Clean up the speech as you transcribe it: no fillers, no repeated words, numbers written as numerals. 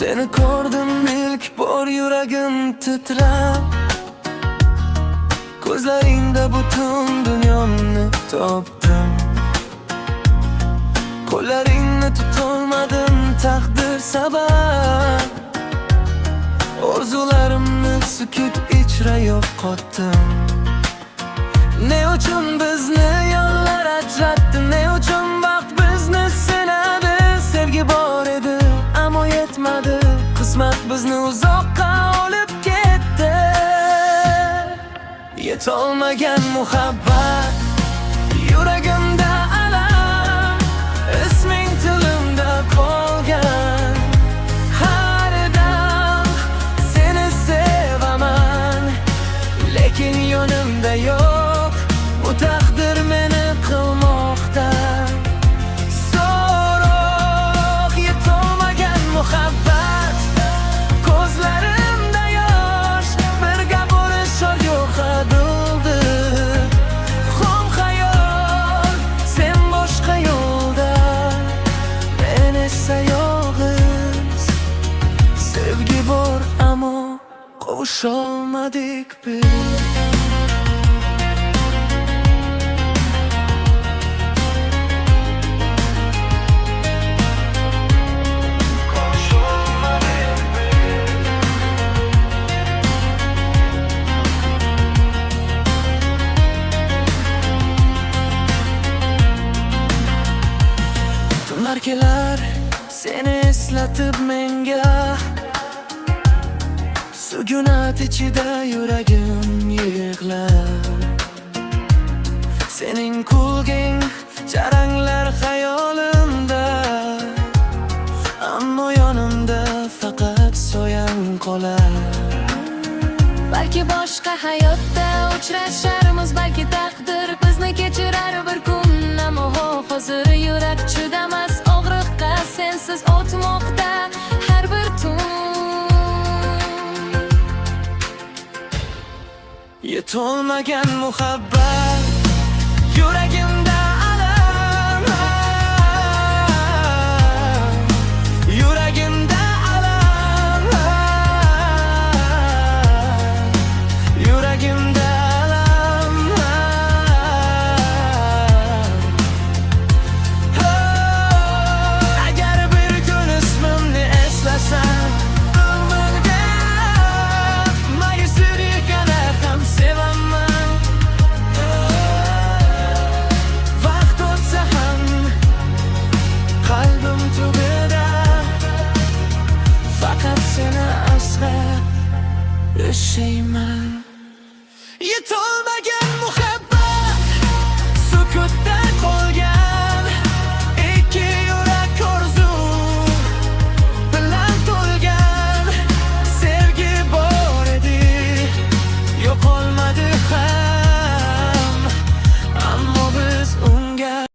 Seni ko'rdim ilk bor yuragim titrab, ko'zlaringda butun dunyomni topdim. Qo'llaringni tutolmadim taqdir sabab, orzularimni sukut ichra yo'qotdim. Ne uchun bizni yo'llar ajratdi, ne uchun vaqt bizni sinadi. Sevgi bor edi, ammo yetmadi, qismat bizni uzoqqa olib ketdi. Yetolmagan muhabbat, yuragimda alam, isming tilimda qolgan. Har dam seni sevaman, lekin yonimda yo'q, bu taqdir meni qilmoqda. So'roq yetolmagan muhabbat, ko'zlarimda yosh, birga bo'lish yo'qadildi. Xom xayol, sen boshqa yo'lda, men esa yolg'iz. Sevgi bor ammo qovusholmadik biz. Tunlar kelar seni eslatib menga, sukunat ichida yuragim yig'lar. Sening kulging jaranglar xayolimda, ammo yonimda faqat soyang qolar. Balki boshqa hayotda uchrasharmiz, balki taqdir bizni kechirar bir kun. Ammo hozir yurak chidamas og'riqqa, sensiz o'tmoqda har bir tun. Yetolmagan muhabbat, yuragimda alam, yuragimda alam, yuragimda alam. Agar bir kun ismimni eslasam, umrga ma'yusur yana ham sevaman. Vaqt o'tsa ham qalbim tug'ida, faqat seni asrab yashayman.